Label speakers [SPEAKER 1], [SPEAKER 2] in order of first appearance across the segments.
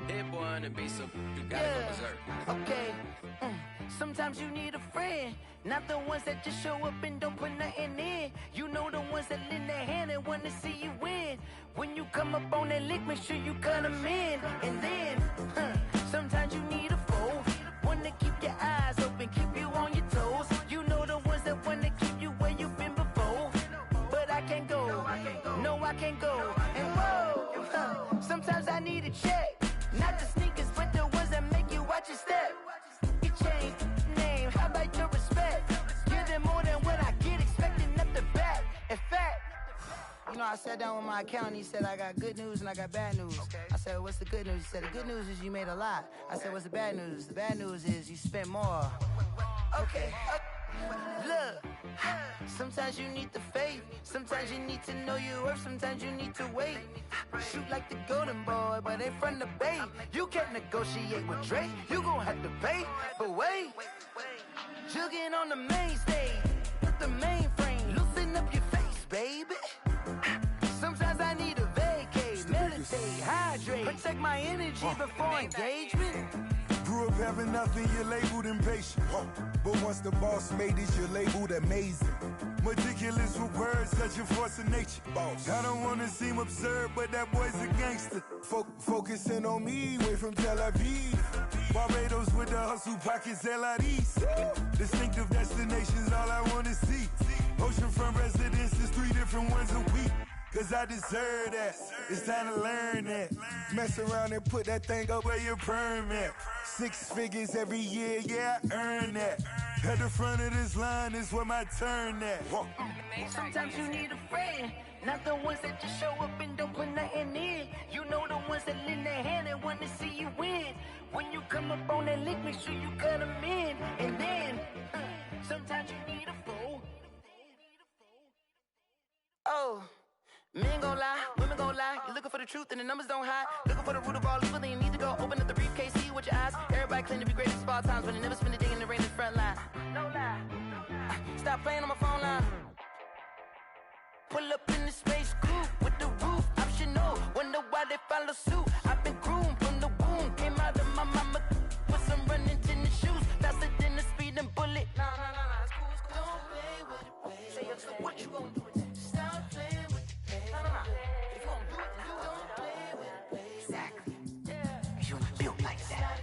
[SPEAKER 1] Hit boy on the beat, so you gotta go berserk.
[SPEAKER 2] Okay. Sometimes you need a friend, not the ones that just show up and don't put nothing in. You know the ones that lend their hand and wanna see you win. When you come up on that lick, make sure you cut them in. And then, sometimes you need a foe, one to keep your eyes open, keep you on your toes. You know the ones that wanna keep you where you've been before. But I can't go, no I can't go. And whoa, sometimes I need a check. Not the sneakers, but the ones that make you watch your step. You change name, how about your respect? Give them more than what I get, expecting nothing back. In fact, you know, I sat down with my accountant, he said, I got good news and I got bad news. I said, what's the good news? He said, the good news is you made a lot. I said, what's the bad news? The bad news is you spent more. Okay. Look, sometimes you need the faith, sometimes you need to know your worth, sometimes you need to wait. Shoot like the golden boy, but they from the bay. You can't negotiate with Drake, you gon' have to pay. But wait, jugging on the main stage, with the mainframe, loosen up your face, baby. Sometimes I need a vacate, meditate, hydrate, protect my energy before engagement.
[SPEAKER 3] Grew up having nothing, you're labeled impatient. But once the boss made it, you're labeled amazing. Meticulous with words, such a force of nature. I don't wanna seem absurd, but that boy's a gangster. Focusing on me, way from Tel Aviv. Barbados with the hustle pockets, LIDs. Distinctive destinations, all I wanna see. Oceanfront residences, 3 different ones a week. Cause I deserve that, it's time to learn that. Mess around and put that thing up where your permit. 6 figures every year, yeah, I earn that. At the front of this line is where my turn at.
[SPEAKER 2] Sometimes you need a friend, not the ones that just show up and don't put nothing in. You know the ones that lend their hand and wanna see you win. When you come up on that lick, make sure you cut them in. And then, sometimes you need a foe. Oh. Men gon' lie, women gon' lie. You're looking for the truth and the numbers don't hide. Looking for the root of all evil, then you need to go open up the briefcase, see with your eyes. Everybody claim to be great at all times, but they never spend a day in the rain in the front line. No lie. Stop playing on my phone line. Pull up in the space coupe with the roof optional. Wonder why they follow suit. I've been groomed from the womb. Came out of my mama with some running tennis shoes. Faster than the speeding bullet. Nah, it's cool, it's cool. Don't play with it, baby. Say so what you gon' do with it? Stop playing with it. If you gon' do it, then don't play with it, baby. Exactly. Yeah. You built like that.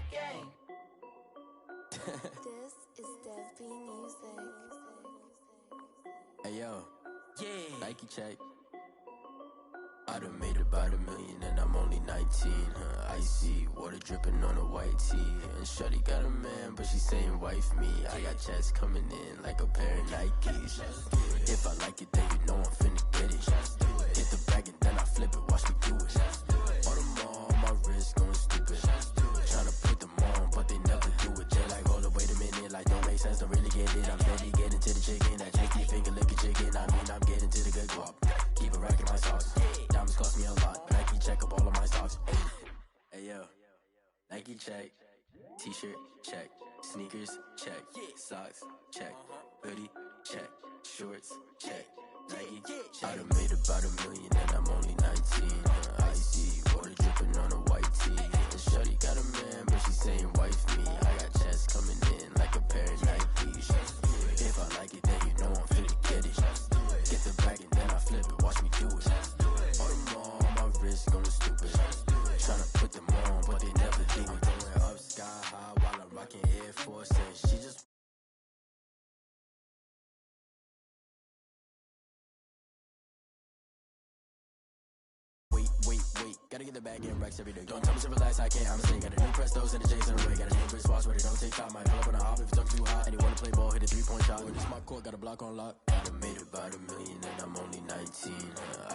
[SPEAKER 4] This is Dev B Music.
[SPEAKER 5] Hey yo, yeah. Nike check. I done made about $1 million and I'm only 19. Icy water dripping on a white tee. And shorty got a man, but she saying wife me. I got checks coming in like a pair of Nikes. If I like it, then you know I'm finna get it. Hit the bag and then I flip it, watch me do it. All them on my wrist going stupid. Tryna put them on, but they never do it. They like, hold up, wait a minute, like don't make sense, don't really get it. I'm steady getting to the chicken, that chicky finger looking chicken. I mean, I'm getting to the good guap. Keep a rack in my socks. Diamonds cost me a lot. Nike check up all of my stocks. Hey yo, Nike check. T-shirt check. Sneakers check. Socks check. Hoodie check. Shorts check. Nike I done made about $1 million and I'm only 19. Icy water dripping on a white tee. And shorty got a man, but she saying wife me. I got checks coming in like a pair of Nikes. If I like it, then you know I'm finna get it. Get the bag and then I flip it, watch me do it. All them on my wrist going stupid. Tryna put them on, but they never do it. Going up sky high while I'm rocking Air Force. And she just wait, gotta get the bag in racks every day. Don't tell me to relax, I can't, I'm saying got a new Prestos and the J's in the way. Got a new Chris Foss, but it don't take time. Might pull up on a hop if it's talking too hot. And you wanna play ball, hit a 3-point shot. When it's my court, got a block on lock. I done made about $1 million and I'm only 19.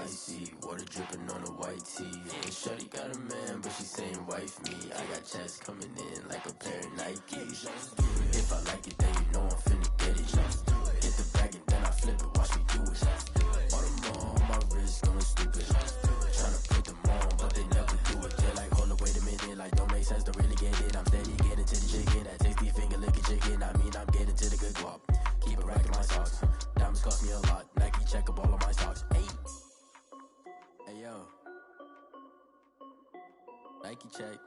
[SPEAKER 5] Icy water dripping on a white tee. And shorty got a man, but she saying wife me. I got checks coming in like a pair of Nikes. If I like it, then you know I'm finna get it. Hit the bag and then I flip it, watch me do it. All them on my wrist going stupid. Tryna put them on, but they never do it. They're like, hold up, wait a minute, like don't make sense, don't really get it. I'm steady getting to the chicken, that tasty finger licking chicken. I mean, I'm getting to the good guap. Keep a rack in my socks. Diamonds cost me a lot. Nike check up all of my stocks. Hey yo, Nike check.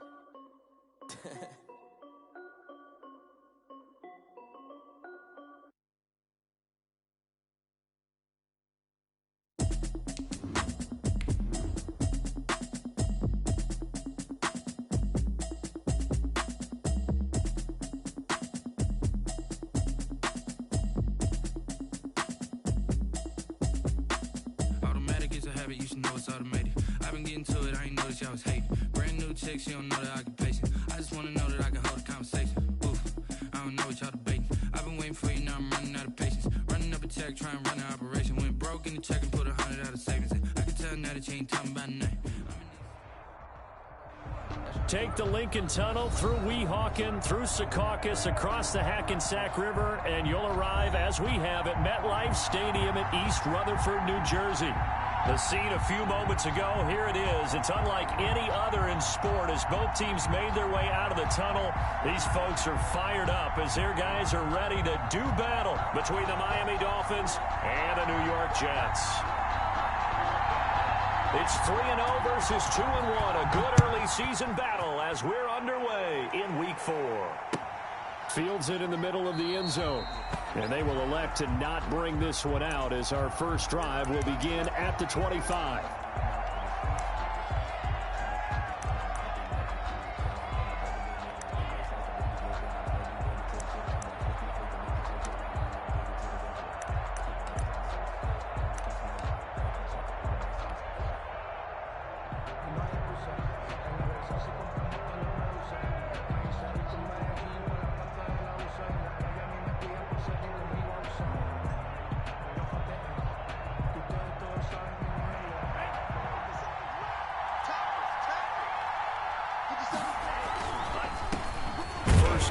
[SPEAKER 6] Automatic is a habit, you should know it's automated. I've been getting to it, I ain't noticed y'all was hating. Brand new chick, she don't know the occupation. I just wanna know that I can hold a conversation. Oof, I don't know what y'all debating. I've been waiting for you, now I'm running out of patience. Running up a check, trying to run an operation. Went broke in the check and put 100 out of savings. I can tell now that you ain't talking about nothing.
[SPEAKER 7] Take the Lincoln Tunnel through Weehawken, through Secaucus, across the Hackensack River, and you'll arrive, as we have, at MetLife Stadium in East Rutherford, New Jersey. The scene a few moments ago, here it is. It's unlike any other in sport as both teams made their way out of the tunnel. These folks are fired up as their guys are ready to do battle between the Miami Dolphins and the New York Jets. It's 3-0 versus 2-1, a good early season battle as we're underway in Week 4. Fields it in the middle of the end zone. And they will elect to not bring this one out as our first drive will begin at the 25.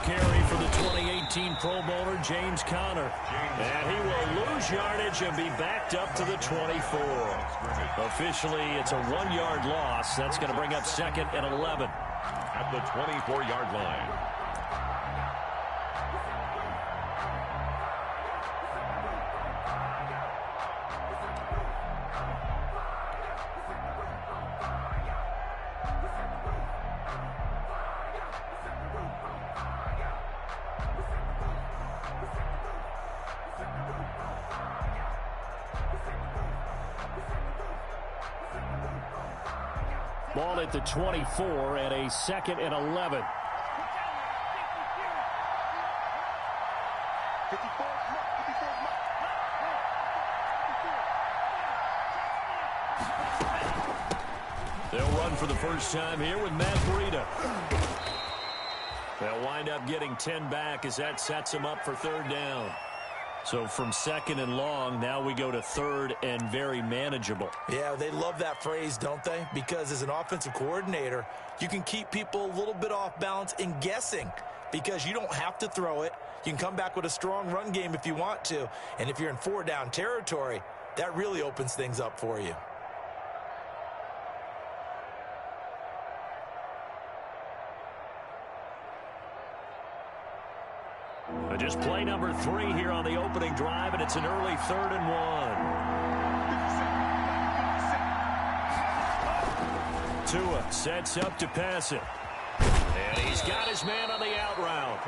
[SPEAKER 7] Carry for the 2018 Pro Bowler, James Conner. And he will lose yardage and be backed up to the 24. Officially, it's a 1-yard loss. That's going to bring up 2nd and 11.
[SPEAKER 8] At the 24-yard line.
[SPEAKER 7] Ball at the 24 and a 2nd and 11. They'll run for the first time here with Matt Breida. They'll wind up getting 10 back as that sets them up for 3rd down. So from 2nd and long, now we go to 3rd and very manageable.
[SPEAKER 9] Yeah, they love that phrase, don't they? Because as an offensive coordinator, you can keep people a little bit off balance and guessing because you don't have to throw it. You can come back with a strong run game if you want to. And if you're in 4-down territory, that really opens things up for you.
[SPEAKER 7] Just play number 3 here on the opening drive, and it's an early 3rd and 1. Tua sets up to pass it. And he's got his man on the out route.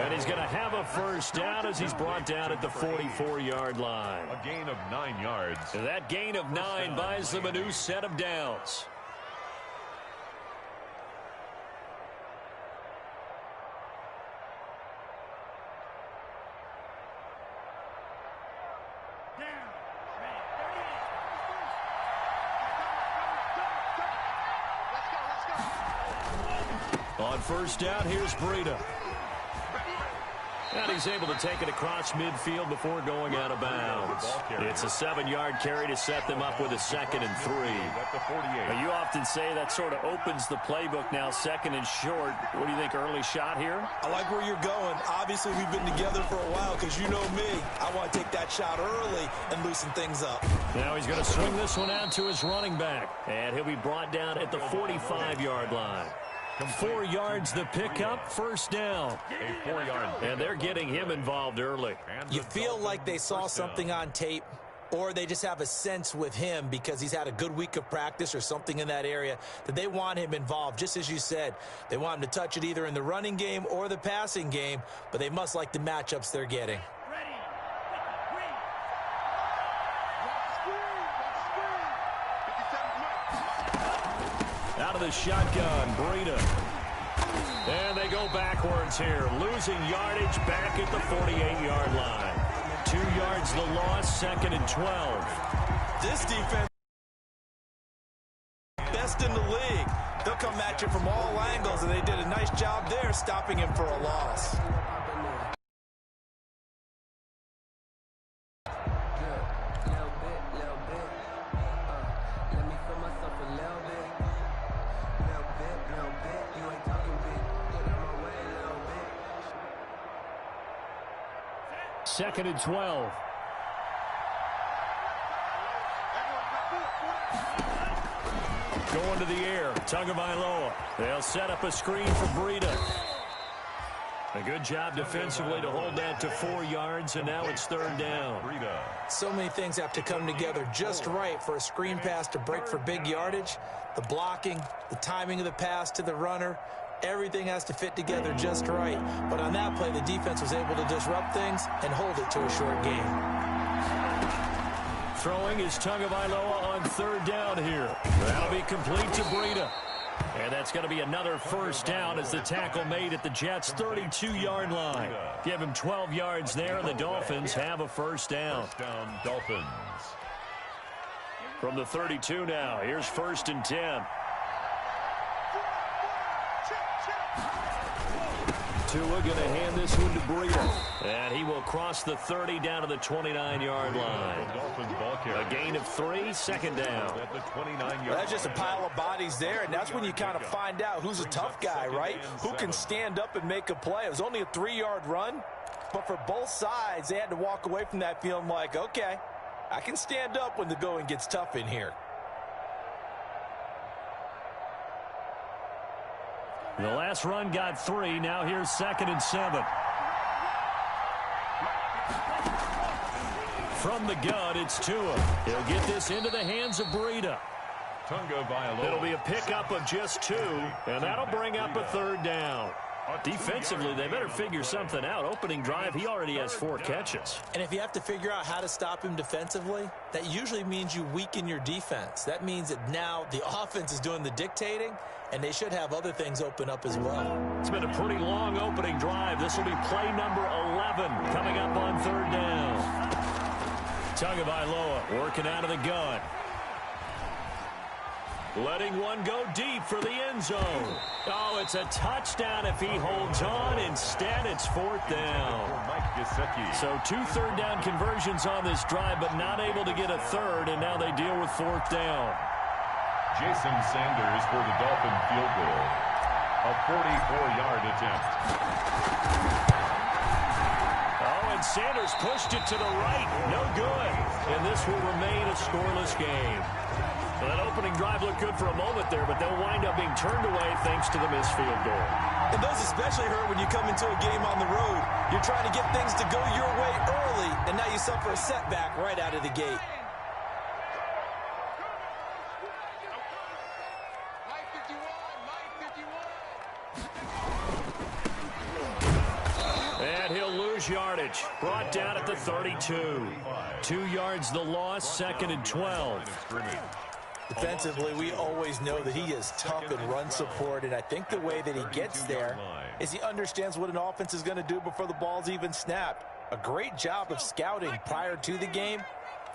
[SPEAKER 7] And he's going to have a first down as he's brought down at the 44-yard line.
[SPEAKER 8] A gain of 9 yards.
[SPEAKER 7] That gain of 9 buys them a new set of downs. On first down, here's Breida. And he's able to take it across midfield before going out of bounds. It's a 7-yard carry to set them up with a 2nd and 3. Now, you often say that sort of opens the playbook now, 2nd and short. What do you think, early shot here?
[SPEAKER 9] I like where you're going. Obviously, we've been together for a while because you know me. I want to take that shot early and loosen things up.
[SPEAKER 7] Now he's going to swing this one out to his running back. And he'll be brought down at the 45-yard line. 4 yards the pickup, first down.
[SPEAKER 8] A 4-yard.
[SPEAKER 7] And they're getting him involved early.
[SPEAKER 9] You feel like they saw something on tape or they just have a sense with him because he's had a good week of practice or something in that area that they want him involved. Just as you said, they want him to touch it either in the running game or the passing game, but they must like the matchups they're getting.
[SPEAKER 7] Out of the shotgun, Breida. And they go backwards here, losing yardage back at the 48-yard line. 2 yards the loss, 2nd and 12.
[SPEAKER 9] This defense, best in the league. They'll come at you from all angles, and they did a nice job there stopping him for a loss.
[SPEAKER 7] Second and 12. Going to the air, Tagovailoa. They'll set up a screen for Breida. A good job defensively to hold that to 4 yards, and now it's 3rd down.
[SPEAKER 9] So many things have to come together just right for a screen pass to break for big yardage. The blocking, the timing of the pass to the runner, everything has to fit together just right. But on that play, the defense was able to disrupt things and hold it to a short game.
[SPEAKER 7] Throwing is Tagovailoa on 3rd down here. That'll be complete to Breida. And that's going to be another 1st down as the tackle made at the Jets' 32-yard line. Give him 12 yards there, and the Dolphins have a 1st down.
[SPEAKER 8] Dolphins.
[SPEAKER 7] From the 32 now, here's 1st and 10. Tua going to hand this one to Breida. And he will cross the 30 down to the 29-yard line. A gain of 3, 2nd down.
[SPEAKER 9] That's just a pile of bodies there, and that's when you kind of find out who's a tough guy, right? Who can stand up and make a play. It was only a 3-yard run, but for both sides, they had to walk away from that feeling like, okay, I can stand up when the going gets tough in here.
[SPEAKER 7] The last run got 3. Now here's 2nd and 7. From the gun, it's Tua. He'll get this into the hands of Breida. It'll be a pickup of just 2, and that'll bring up a 3rd down. Defensively, they better figure something out. Opening drive, he already has 4 catches.
[SPEAKER 9] And if you have to figure out how to stop him defensively, that usually means you weaken your defense. That means that now the offense is doing the dictating, and they should have other things open up as well.
[SPEAKER 7] It's been a pretty long opening drive. This will be play number 11 coming up on 3rd down. Tagovailoa working out of the gun. Letting one go deep for the end zone. Oh, it's a touchdown if he holds on. Instead, it's 4th down. So 2 3rd down conversions on this drive, but not able to get a 3rd, and now they deal with 4th down.
[SPEAKER 8] Jason Sanders for the Dolphin field goal. A 44-yard attempt.
[SPEAKER 7] Oh, and Sanders pushed it to the right. No good. And this will remain a scoreless game. Well, that opening drive looked good for a moment there, but they'll wind up being turned away thanks to the missed field goal.
[SPEAKER 9] And those especially hurt when you come into a game on the road. You're trying to get things to go your way early, and now you suffer a setback right out of the gate.
[SPEAKER 7] And he'll lose yardage. Brought down at the 32. 2 yards the loss, 2nd and 12.
[SPEAKER 9] Defensively, we always know that he is tough in run support, and I think the way that he gets there is he understands what an offense is going to do before the ball's even snapped. A great job of scouting prior to the game,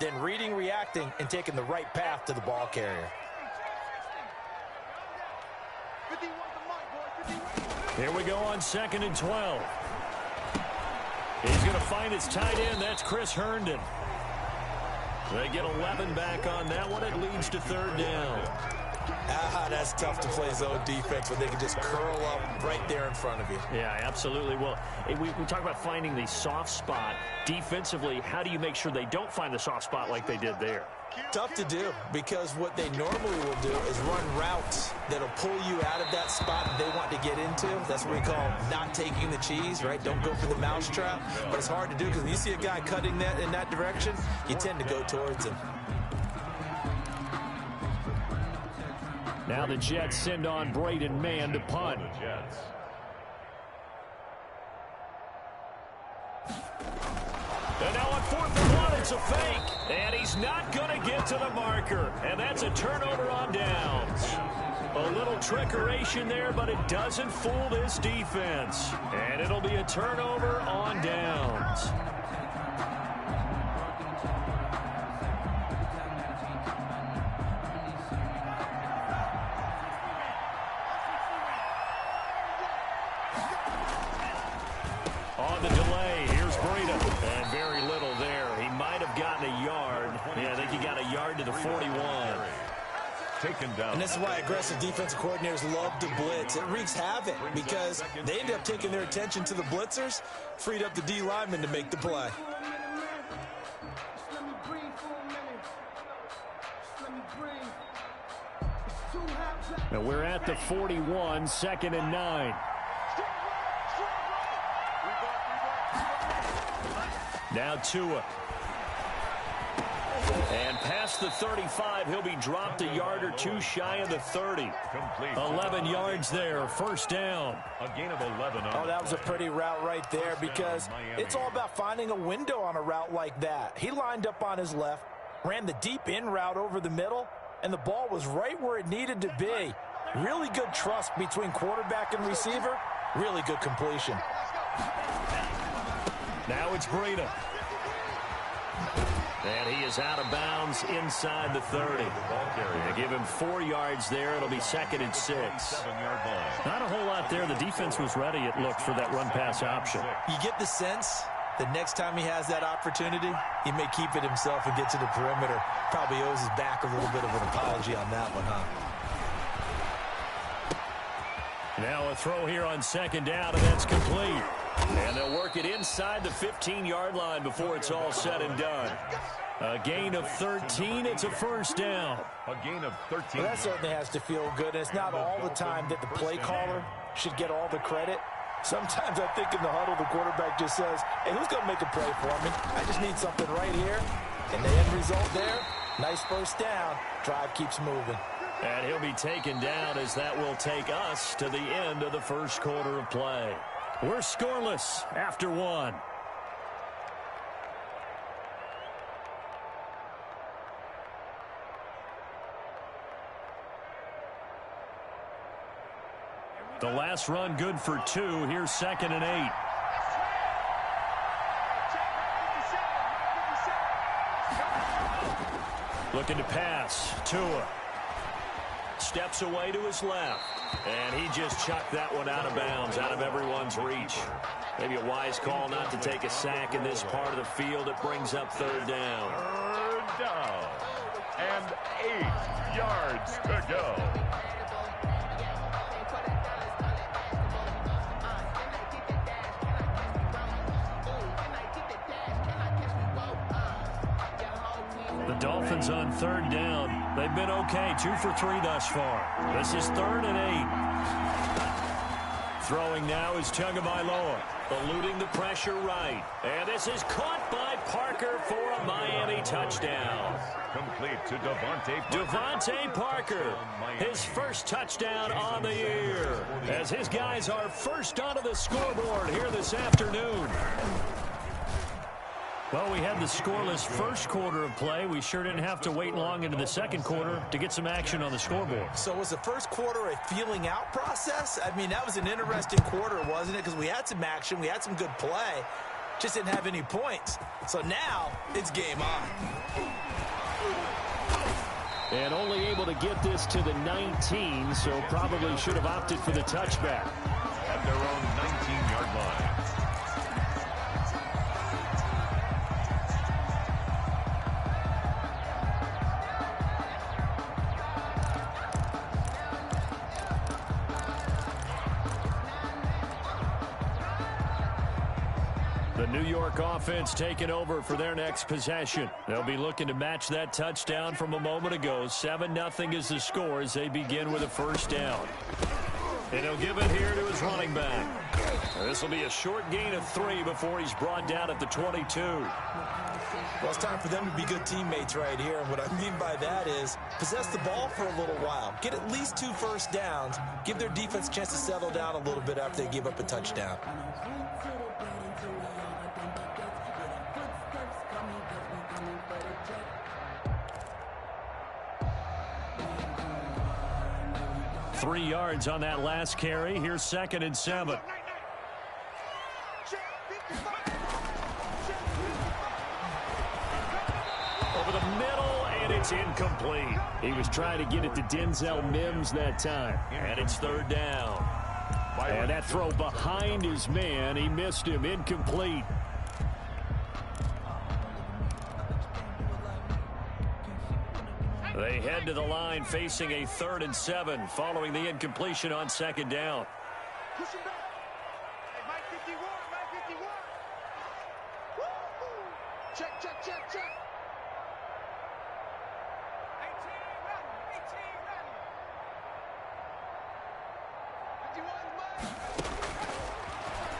[SPEAKER 9] then reading, reacting, and taking the right path to the ball carrier.
[SPEAKER 7] Here we go on 2nd and 12. He's going to find his tight end. That's Chris Herndon. They get 11 back on that one. It leads to 3rd down.
[SPEAKER 9] That's tough to play zone defense when they can just curl up right there in front of you.
[SPEAKER 7] Yeah, absolutely. Well, we talk about finding the soft spot. Defensively, how do you make sure they don't find the soft spot like they did there?
[SPEAKER 9] Tough to do, because what they normally will do is run routes that'll pull you out of that spot that they want to get into. That's what we call not taking the cheese, right? Don't go for the mousetrap. But it's hard to do because when you see a guy cutting that in that direction, you tend to go towards him.
[SPEAKER 7] Now the Jets send on Braden Mann to punt. And now on 4th and 1, it's a fake. And he's not going to get to the marker. And that's a turnover on downs. A little trickeration there, but it doesn't fool this defense. And it'll be a turnover on downs. On the delay, here's Breida. And very little there. He might have gotten a yard. Yeah, I think he got a yard to the 41.
[SPEAKER 8] Taken down.
[SPEAKER 9] And this is why aggressive defensive coordinators love to blitz. It wreaks havoc because they end up taking their attention to the blitzers, freed up the D lineman to make the play.
[SPEAKER 7] Now we're at the 41, 2nd and 9. Now Tua. And past the 35, he'll be dropped a yard or two shy of the 30.
[SPEAKER 8] Complete.
[SPEAKER 7] 11 yards there, first down.
[SPEAKER 8] A gain of 11.
[SPEAKER 9] Oh, that was a pretty route right there because it's all about finding a window on a route like that. He lined up on his left, ran the deep in route over the middle, and the ball was right where it needed to be. Really good trust between quarterback and receiver. Really good completion.
[SPEAKER 7] Now it's Breida. And he is out of bounds inside the 30. They give him 4 yards there. It'll be 2nd and 6. Not a whole lot there. The defense was ready, it looked, for that run-pass option.
[SPEAKER 9] You get the sense that next time he has that opportunity, he may keep it himself and get to the perimeter. Probably owes his back a little bit of an apology on that one, huh?
[SPEAKER 7] Now a throw here on 2nd down, and that's complete. And they'll work it inside the 15-yard line before it's all said and done. A gain of 13. It's a first down.
[SPEAKER 8] A gain of 13.
[SPEAKER 9] Well, that certainly has to feel good. And it's not all the time that the play caller should get all the credit. Sometimes I think in the huddle, the quarterback just says, hey, who's going to make a play for me? I just need something right here. And the end result there, nice first down. Drive keeps moving.
[SPEAKER 7] And he'll be taken down as that will take us to the end of the first quarter of play. We're scoreless after 1. The last run good for 2. Here's 2nd and 8. Looking to pass. Tua steps away to his left. And he just chucked that one out of bounds, out of everyone's reach. Maybe a wise call not to take a sack in this part of the field. It brings up 3rd down.
[SPEAKER 8] 3rd down. And 8 yards to go.
[SPEAKER 7] The Dolphins on 3rd down. They've been okay, 2 for 3 thus far. This is 3rd and 8. Throwing now is Tagovailoa, eluding the pressure right. And this is caught by Parker for a Miami touchdown.
[SPEAKER 8] Complete to Devontae Parker.
[SPEAKER 7] Devontae Parker, his first touchdown on the year, as his guys are first onto the scoreboard here this afternoon. Well, we had the scoreless first quarter of play. We sure didn't have to wait long into the second quarter to get some action on the scoreboard.
[SPEAKER 9] So was the first quarter a feeling out process? I mean, that was an interesting quarter, wasn't it? Because we had some action, we had some good play, just didn't have any points. So now it's game on.
[SPEAKER 7] And only able to get this to the 19, so probably should have opted for the touchback.
[SPEAKER 8] At their own 19-yard line.
[SPEAKER 7] The New York offense taking over for their next possession. They'll be looking to match that touchdown from a moment ago. 7-0 is the score as they begin with a first down. And he'll give it here to his running back. This will be a short gain of 3 before he's brought down at the 22.
[SPEAKER 9] Well, it's time for them to be good teammates right here. And what I mean by that is possess the ball for a little while. Get at least 2 first downs. Give their defense a chance to settle down a little bit after they give up a touchdown.
[SPEAKER 7] Three yards on that last carry. Here's 2nd and 7. Over the middle, and it's incomplete. He was trying to get it to Denzel Mims that time. And it's 3rd down. And that throw behind his man, he missed him. Incomplete. They head to the line facing a 3rd and 7 following the incompletion on 2nd down.
[SPEAKER 10] Push him back. Hey, Mike 51, Mike 51. Woo! Check, check, check, check. 18 ready, 18 ready. 51 Mike.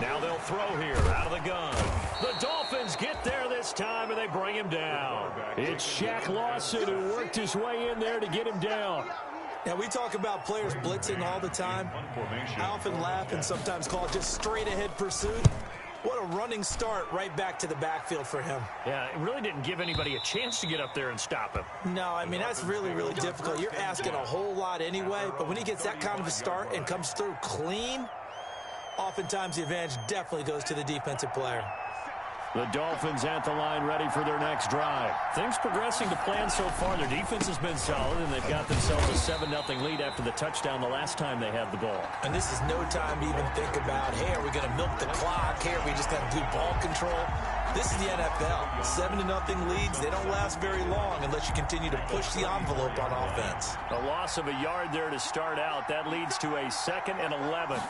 [SPEAKER 7] Now they'll throw here out of the gun. The Dolphins get there this time, and they bring him down. It's Shaq Lawson who worked his way in there to get him down.
[SPEAKER 9] Now, we talk about players blitzing all the time. I often laugh and sometimes call it just straight-ahead pursuit. What a running start right back to the backfield for him.
[SPEAKER 7] Yeah, it really didn't give anybody a chance to get up there and stop him.
[SPEAKER 9] No, I mean, that's really, really difficult. You're asking a whole lot anyway, but when he gets that kind of a start and comes through clean, oftentimes the advantage definitely goes to the defensive player.
[SPEAKER 7] The Dolphins at the line ready for their next drive. Things progressing to plan so far. Their defense has been solid, and they've got themselves a 7-0 lead after the touchdown the last time they had the ball.
[SPEAKER 9] And this is no time to even think about, hey, are we going to milk the clock? Hey, are we just going to do ball control? This is the NFL. 7-0 leads, they don't last very long unless you continue to push the envelope on offense.
[SPEAKER 7] A loss of a yard there to start out. That leads to a 2nd and 11.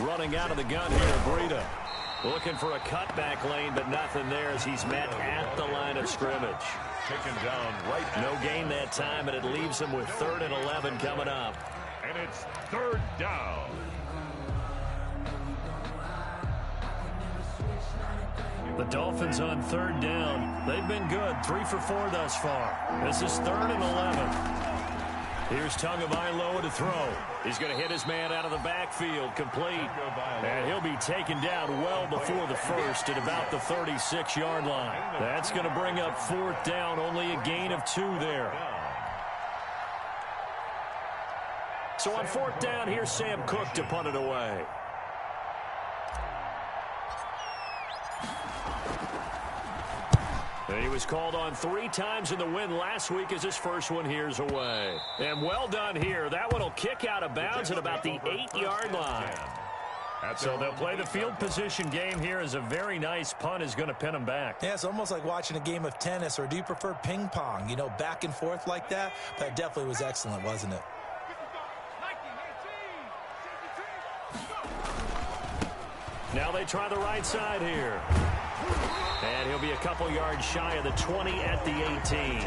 [SPEAKER 7] Running out of the gun here, Breida. Looking for a cutback lane, but nothing there as he's met at the line of scrimmage.
[SPEAKER 8] Taken down right.
[SPEAKER 7] No gain that time, and it leaves him with 3rd and 11 coming up.
[SPEAKER 8] And it's 3rd down.
[SPEAKER 7] The Dolphins on 3rd down. They've been good, 3 for 4 thus far. This is 3rd and 11. Here's Tagovailoa to throw. He's going to hit his man out of the backfield, complete. And he'll be taken down well before the first at about the 36-yard line. That's going to bring up 4th down, only a gain of 2 there. So on 4th down, here's Sam Cook to punt it away. He was called on 3 times in the win last week as his first one here's away. And well done here. That one will kick out of bounds at about the 8-yard line. So they'll play the field position game here as a very nice punt is going to pin them back.
[SPEAKER 9] Yeah, it's almost like watching a game of tennis, or do you prefer ping pong? You know, back and forth like that? That definitely was excellent, wasn't it?
[SPEAKER 7] Now they try the right side here. And he'll be a couple yards shy of the 20 at the 18.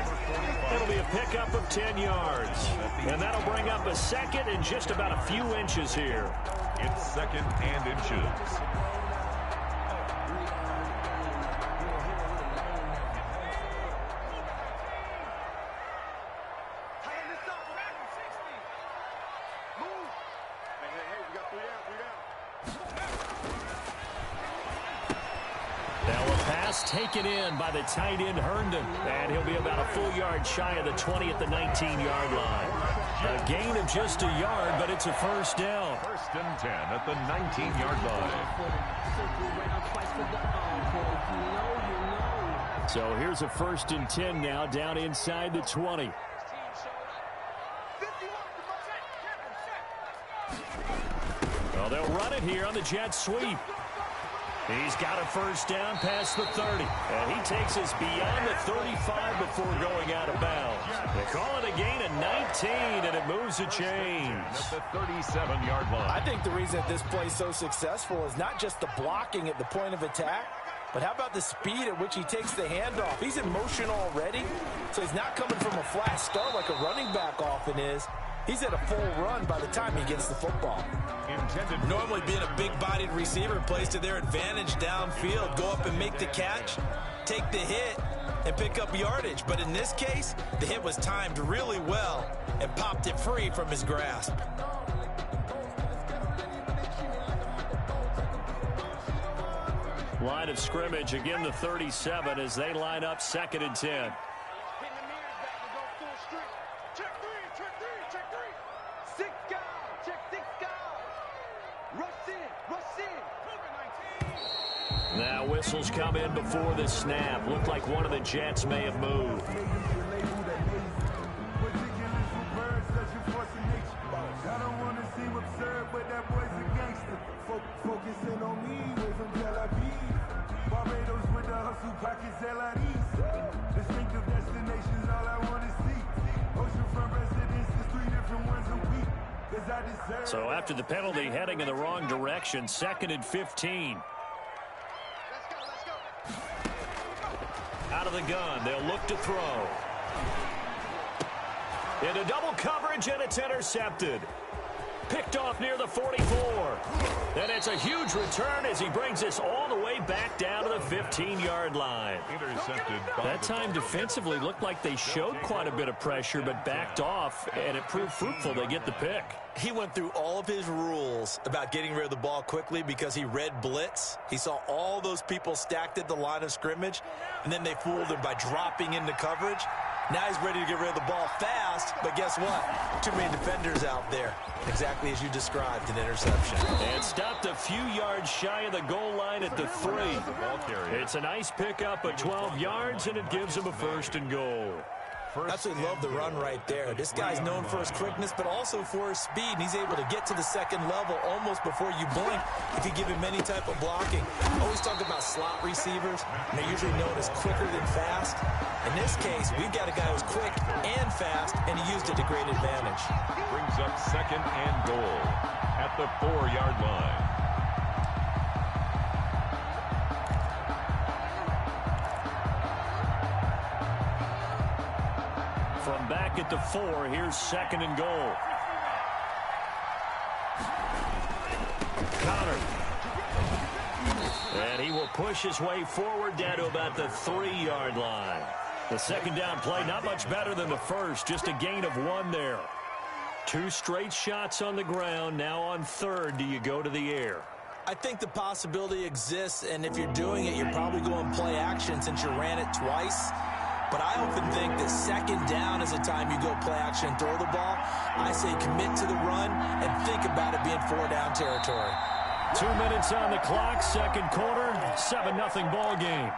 [SPEAKER 7] It'll be a pickup of 10 yards. And that'll bring up a 2nd and just about a few inches here.
[SPEAKER 8] It's 2nd and inches.
[SPEAKER 7] Taken in by the tight end Herndon, and he'll be about a full yard shy of the 20 at the 19-yard line. A gain of just a yard, but it's a first down.
[SPEAKER 8] 1st and 10 at the 19-yard line.
[SPEAKER 7] So here's a 1st and 10 now, down inside the 20. Well, they'll run it here on the jet sweep. He's got a first down past the 30. And he takes us beyond the 35 before going out of bounds. They call it a gain of 19, and it moves the chains.
[SPEAKER 8] At the 37-yard line.
[SPEAKER 9] I think the reason that this play is so successful is not just the blocking at the point of attack, but how about the speed at which he takes the handoff? He's in motion already, so he's not coming from a flat start like a running back often is. He's at a full run by the time he gets the football. Normally being a big-bodied receiver plays to their advantage downfield. Go up and make the catch, take the hit, and pick up yardage. But in this case, the hit was timed really well and popped it free from his grasp.
[SPEAKER 7] Line of scrimmage, again the 37 as they line up 2nd and 10. Now whistles come in before the snap. Looked like one of the Jets may have moved.
[SPEAKER 3] I don't want to seem absurd, but that boy's a gangster. Focusing on me, way from Tel Aviv. Barbados with the hustle, pockets LIDs. Distinctive destinations, all I want to see. Oceanfront residences, 3 different ones a week. Cause I deserve.
[SPEAKER 7] So after the penalty, heading in the wrong direction, 2nd and 15. Out of the gun, they'll look to throw. Into double coverage, and it's intercepted. Picked off near the 44. And it's a huge return as he brings us all the way back down to the 15-yard line.
[SPEAKER 8] Intercepted.
[SPEAKER 7] That time defensively looked like they showed quite a bit of pressure, but backed off, and it proved fruitful. They get the pick.
[SPEAKER 9] He went through all of his rules about getting rid of the ball quickly because he read blitz. He saw all those people stacked at the line of scrimmage, and then they fooled him by dropping into coverage. Now he's ready to get rid of the ball fast, but guess what? Too many defenders out there. Exactly as you described, an interception.
[SPEAKER 7] And stopped a few yards shy of the goal line at the 3. It's a nice pickup of 12 yards, and it gives him a 1st and goal.
[SPEAKER 9] Absolutely love the run right there. This guy's known for his quickness, but also for his speed. And he's able to get to the 2nd level almost before you blink if you give him any type of blocking. Always talk about slot receivers, and they're usually known as quicker than fast. In this case, we've got a guy who's quick and fast, and he used it to great advantage.
[SPEAKER 8] Brings up 2nd and goal at the 4-yard line.
[SPEAKER 7] From back at the 4, here's 2nd and goal. Connor. And he will push his way forward down to about the 3-yard line. The 2nd down play, not much better than the first, just a gain of 1 there. 2 straight shots on the ground. Now on 3rd, do you go to the air?
[SPEAKER 9] I think the possibility exists, and if you're doing it, you're probably going play action since you ran it twice. But I often think that 2nd down is a time you go play action and throw the ball. I say commit to the run and think about it being 4-down territory.
[SPEAKER 7] 2 minutes on the clock, 2nd quarter, 7-0 ball game.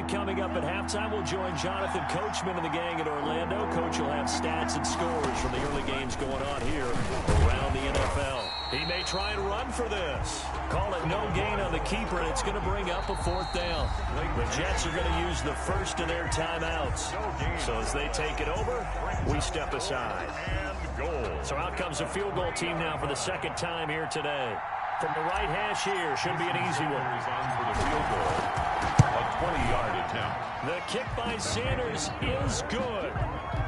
[SPEAKER 7] Coming up at halftime, we'll join Jonathan Coachman and the gang in Orlando. Coach will have stats and scores from the early games going on here around the NFL. He may try and run for this. Call it no gain on the keeper, and it's going to bring up a 4th down. The Jets are going to use the first of their timeouts. So as they take it over, we step aside. So out comes the field goal team now for the 2nd time here today. From the right hash here, should be an easy one.
[SPEAKER 8] For the field goal. A 20-yard attempt.
[SPEAKER 7] The kick by Sanders is good.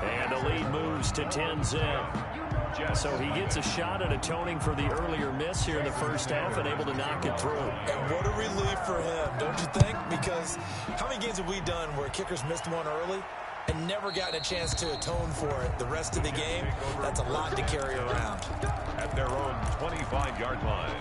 [SPEAKER 7] And the lead moves to 10-10. So he gets a shot at atoning for the earlier miss here in the first half and able to knock it through.
[SPEAKER 9] And what a relief for him, don't you think? Because how many games have we done where kickers missed one early and never gotten a chance to atone for it the rest of the game? That's a lot to carry around.
[SPEAKER 8] At their own 25-yard line.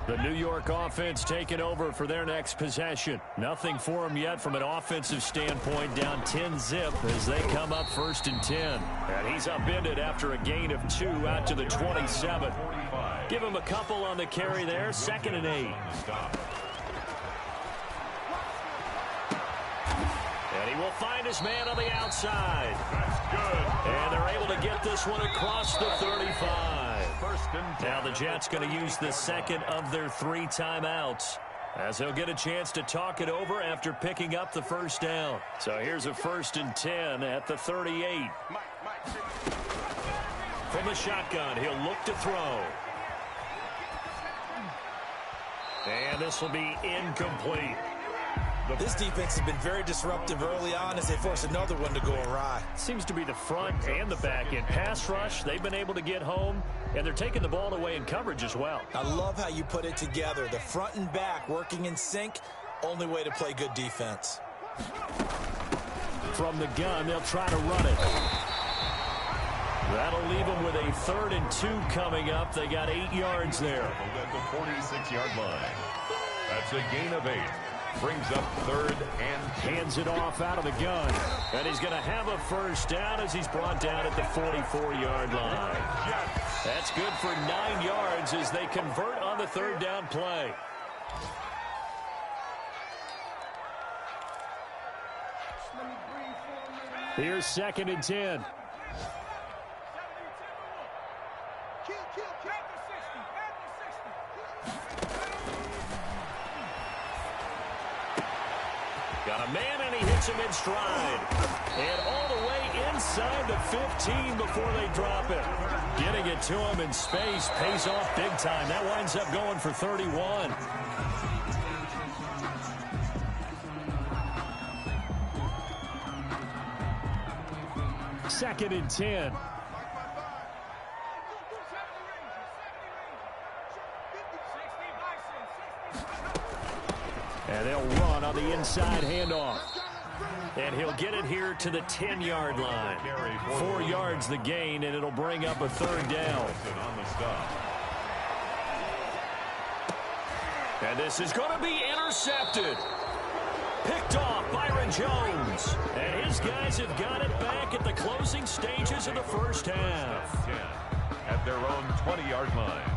[SPEAKER 7] The New York offense taking over for their next possession. Nothing for them yet from an offensive standpoint, down 10-zip as they come up 1st and 10. And he's upended after a gain of 2 out to the 27. Give him a couple on the carry there, 2nd and 8. And he will find his man on the outside.
[SPEAKER 8] That's good.
[SPEAKER 7] And they're able to get this one across the 35. Now the Jets going to use the second of their 3 timeouts, as he'll get a chance to talk it over after picking up the first down. So here's a 1st and 10 at the 38. From the shotgun, he'll look to throw. And this will be incomplete.
[SPEAKER 9] This defense has been very disruptive early on as they force another one to go awry.
[SPEAKER 7] Seems to be the front and the back end. Pass rush, they've been able to get home, and they're taking the ball away in coverage as well.
[SPEAKER 9] I love how you put it together. The front and back working in sync, only way to play good defense.
[SPEAKER 7] From the gun, they'll try to run it. That'll leave them with a 3rd and 2 coming up. They got 8 yards there.
[SPEAKER 8] At the 46-yard line. That's a gain of 8. Brings up 3rd and
[SPEAKER 7] hands it off out of the gun. And he's going to have a first down as he's brought down at the 44-yard line. That's good for 9 yards as they convert on the 3rd down play. Here's 2nd and 10. Got a man, and he hits him in stride. And all the way inside the 15 before they drop it. Getting it to him in space pays off big time. That winds up going for 31. Second and 10. And they'll run on the inside handoff. And he'll get it here to the 10-yard line. 4 yards the gain, and it'll bring up a 3rd down. And this is going to be intercepted. Picked off Byron Jones. And his guys have got it back at the closing stages of the first half.
[SPEAKER 8] At their own 20-yard line.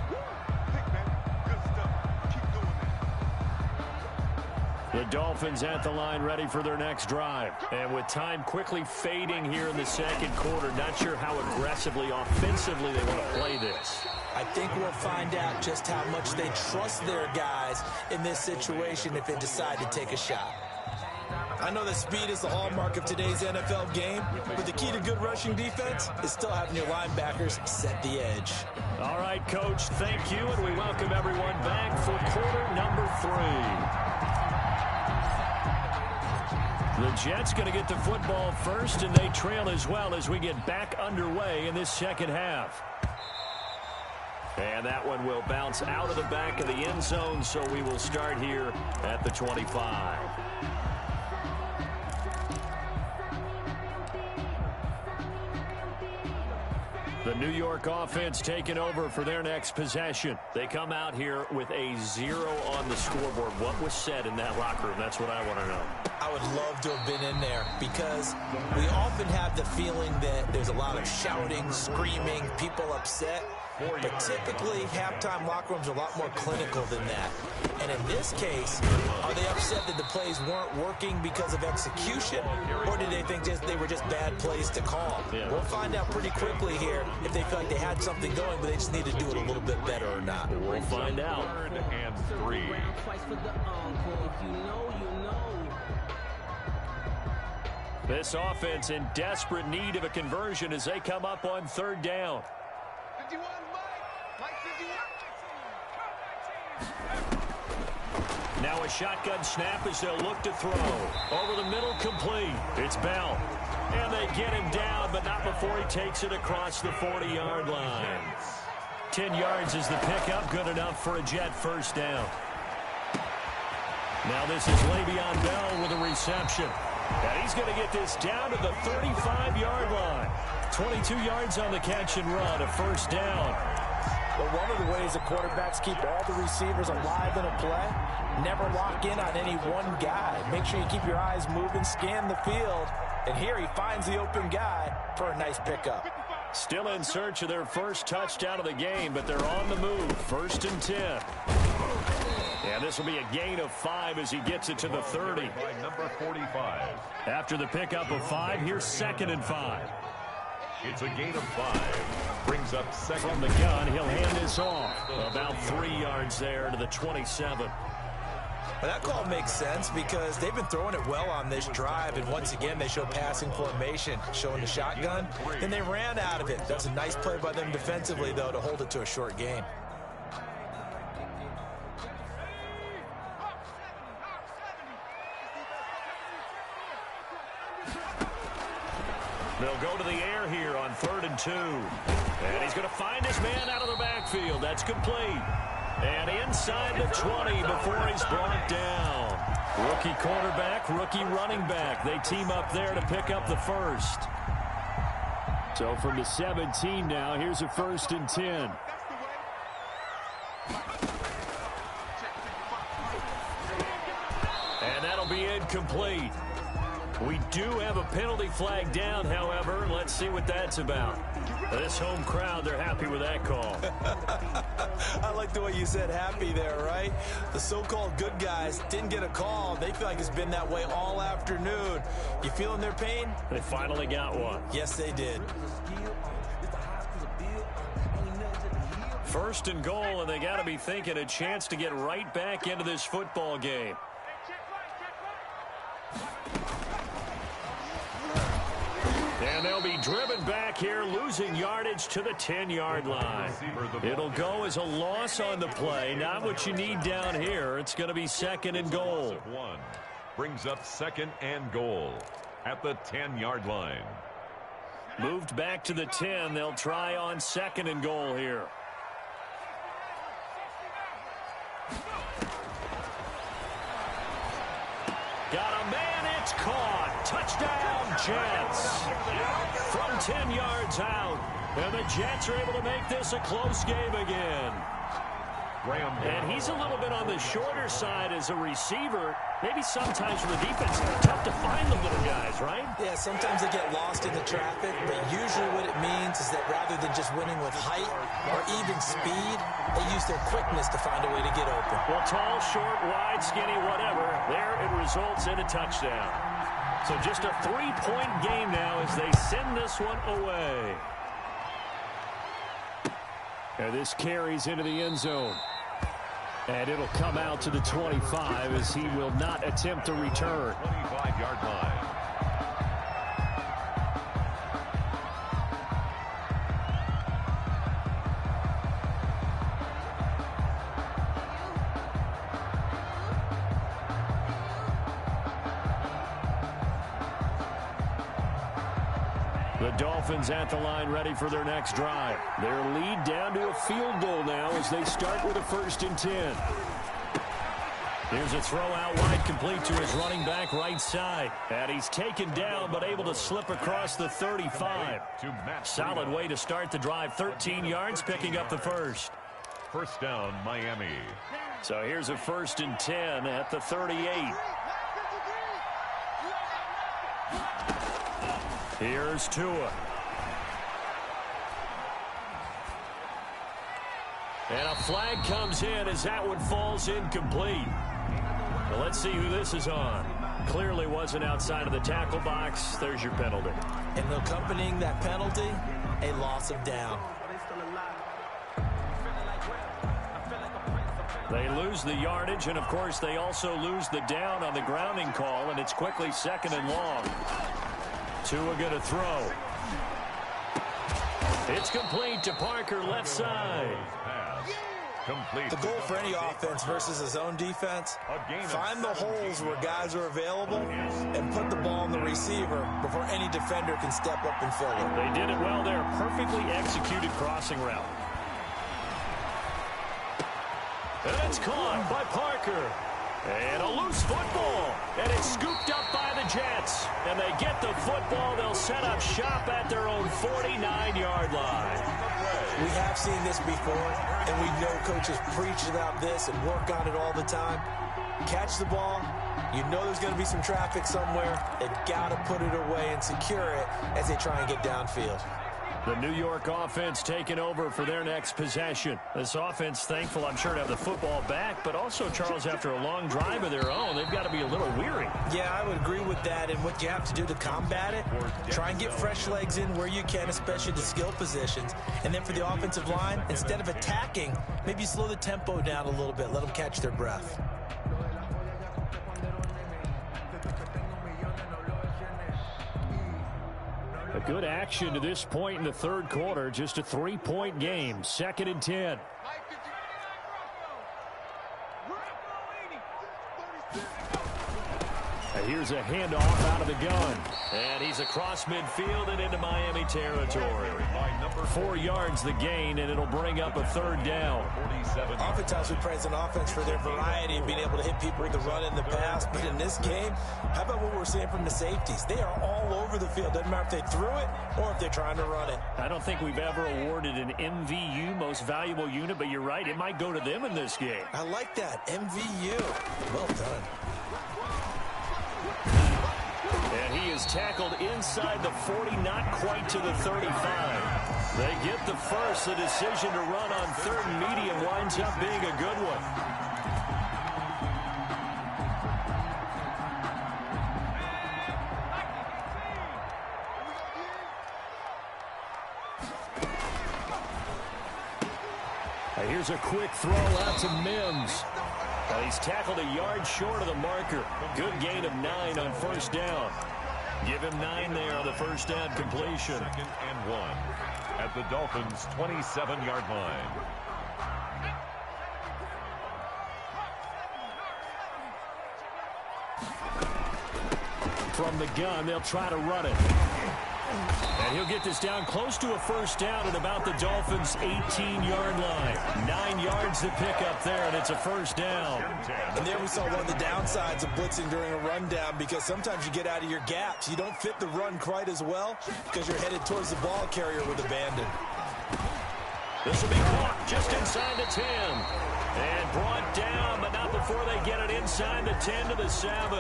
[SPEAKER 7] The Dolphins at the line ready for their next drive. And with time quickly fading here in the 2nd quarter, not sure how aggressively, offensively they want to play this.
[SPEAKER 9] I think we'll find out just how much they trust their guys in this situation if they decide to take a shot. I know that speed is the hallmark of today's NFL game, but the key to good rushing defense is still having your linebackers set the edge.
[SPEAKER 7] All right, Coach, thank you, and we welcome everyone back for quarter number 3. The Jets going to get the football first, and they trail as well as we get back underway in this 2nd half. And that one will bounce out of the back of the end zone, so we will start here at the 25. The New York offense taking over for their next possession. They come out here with a 0 on the scoreboard. What was said in that locker room? That's what I want to know.
[SPEAKER 9] I would love to have been in there because we often have the feeling that there's a lot of shouting, screaming, people upset. But typically, halftime locker rooms are a lot more clinical than that. And in this case, are they upset that the plays weren't working because of execution, or did they think they were just bad plays to call? Yeah. We'll find out pretty quickly here if they feel like they had something going, but they just need to do it a little bit better or not.
[SPEAKER 7] We'll find out.
[SPEAKER 8] 3rd and 3.
[SPEAKER 7] This offense in desperate need of a conversion as they come up on 3rd down. Now a shotgun snap as they'll look to throw. Over the middle, complete. It's Bell. And they get him down, but not before he takes it across the 40-yard line. 10 yards is the pickup, good enough for a Jet first down. Now this is Le'Veon Bell with a reception. And he's going to get this down to the 35-yard line. 22 yards on the catch and run, a first down.
[SPEAKER 9] Well, one of the ways that quarterbacks keep all the receivers alive in a play, never lock in on any one guy. Make sure you keep your eyes moving, scan the field, and here he finds the open guy for a nice pickup.
[SPEAKER 7] Still in search of their first touchdown of the game, but they're on the move. 1st and 10. And this will be a gain of 5 as he gets it to the 30.
[SPEAKER 8] By number 45.
[SPEAKER 7] After the pickup of 5, here's 2nd and 5.
[SPEAKER 8] It's a gain of 5. Brings up second.
[SPEAKER 7] From the gun, he'll hand this off. About 3 yards there to the 27.
[SPEAKER 9] Well, that call makes sense because they've been throwing it well on this drive, and once again they show passing formation, showing the shotgun, and they ran out of it. That's a nice play by them defensively, though, to hold it to a short gain.
[SPEAKER 7] They'll go to the air here on 3rd and 2. And he's going to find his man out of the backfield. That's complete. And inside the 20 before he's brought down. Rookie quarterback, rookie running back. They team up there to pick up the first. So from the 17 now, here's a 1st and 10. And that'll be incomplete. We do have a penalty flag down, however. Let's see what that's about. This home crowd, they're happy with that call.
[SPEAKER 9] I like the way you said happy there, right? The so-called good guys didn't get a call. They feel like it's been that way all afternoon. You feeling their pain?
[SPEAKER 7] They finally got one.
[SPEAKER 9] Yes, they did.
[SPEAKER 7] 1st and goal, and they got to be thinking a chance to get right back into this football game. And they'll be driven back here, losing yardage to the 10-yard line. It'll go as a loss on the play. Not what you need down here. It's going to be 2nd and goal.
[SPEAKER 8] Brings up 2nd and goal at the 10-yard line.
[SPEAKER 7] Moved back to the 10. They'll try on 2nd and goal here. Got a man, it's caught. Touchdown, Jets. From 10 yards out. And the Jets are able to make this a close game again. And he's a little bit on the shorter side as a receiver. Maybe sometimes for the defense, it's tough to find the little guys, right?
[SPEAKER 9] Yeah, sometimes they get lost in the traffic, but usually what it means is that rather than just winning with height or even speed, they use their quickness to find a way to get open.
[SPEAKER 7] Well, tall, short, wide, skinny, whatever, there it results in a touchdown. So just a 3-point game now as they send this one away. And this carries into the end zone. And it'll come out to the 25 as he will not attempt to return.
[SPEAKER 8] 25-yard line.
[SPEAKER 7] The Dolphins at the line ready for their next drive. Their lead down to a field goal now as they start with a 1st and 10. Here's a throw out wide complete to his running back right side. And he's taken down but able to slip across the 35. Solid way to start the drive. 13 yards picking up the first.
[SPEAKER 8] First down, Miami.
[SPEAKER 7] So here's a 1st and 10 at the 38. Here's Tua. And a flag comes in as that one falls incomplete. Well, let's see who this is on. Clearly wasn't outside of the tackle box. There's your penalty.
[SPEAKER 9] And accompanying that penalty, a loss of down.
[SPEAKER 7] They lose the yardage, and of course they also lose the down on the grounding call, and it's quickly 2nd and long. Tua going to throw. It's complete to Parker, left side.
[SPEAKER 8] Complete.
[SPEAKER 9] The goal for any offense versus his own defense, find the holes where guys are available and put the ball on the receiver before any defender can step up and fill it.
[SPEAKER 7] They did it well there. Perfectly executed crossing route. And it's caught by Parker. And a loose football. And it's scooped up by the Jets. And they get the football. They'll set up shop at their own 49-yard line.
[SPEAKER 9] We have seen this before, and we know coaches preach about this and work on it all the time. Catch the ball. You know there's going to be some traffic somewhere. They've got to put it away and secure it as they try and get downfield.
[SPEAKER 7] The New York offense taking over for their next possession. This offense thankful, I'm sure, to have the football back, but also, Charles, after a long drive of their own, they've got to be a little weary.
[SPEAKER 9] Yeah, I would agree with that, and what you have to do to combat it, try and get fresh legs in where you can, especially the skill positions. And then for the offensive line, instead of attacking, maybe slow the tempo down a little bit, let them catch their breath.
[SPEAKER 7] A good action to this point in the third quarter. Just a 3-point game. 2nd and 10. Here's a handoff out of the gun. And he's across midfield and into Miami territory. 4 yards the gain, and it'll bring up a 3rd down.
[SPEAKER 9] Oftentimes we praise an offense for their variety of being able to hit people with the run and the pass. But in this game, how about what we're seeing from the safeties? They are all over the field. Doesn't matter if they threw it or if they're trying to run it.
[SPEAKER 7] I don't think we've ever awarded an MVU, most valuable unit, but you're right. It might go to them in this game.
[SPEAKER 9] I like that. MVU. Well done.
[SPEAKER 7] And he is tackled inside the 40, not quite to the 35. They get the first. The decision to run on 3rd and medium winds up being a good one. Here's a quick throw out to Mims. He's tackled a yard short of the marker. Good gain of 9 on 1st down. Give him 9 there on the 1st down completion.
[SPEAKER 8] 2nd and 1 at the Dolphins' 27-yard line.
[SPEAKER 7] From the gun, they'll try to run it. And he'll get this down close to a 1st down at about the Dolphins' 18-yard line. 9 yards to pick up there, and it's a 1st down.
[SPEAKER 9] And there we saw one of the downsides of blitzing during a rundown, because sometimes you get out of your gaps. You don't fit the run quite as well because you're headed towards the ball carrier with abandon.
[SPEAKER 7] This will be caught just inside the 10. And brought down, but not before they get it inside the 10 to the 7.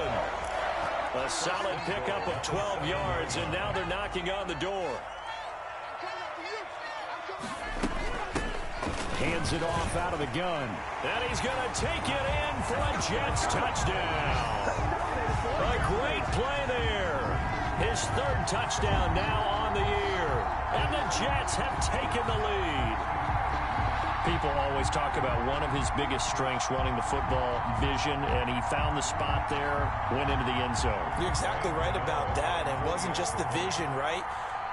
[SPEAKER 7] A solid pickup of 12 yards, and now they're knocking on the door. Hands it off out of the gun. And he's going to take it in for a Jets touchdown. A great play there. His 3rd touchdown now on the year. And the Jets have taken the lead. People always talk about one of his biggest strengths, running the football, vision, and he found the spot there, went into the end zone.
[SPEAKER 9] You're exactly right about that. It wasn't just the vision, right?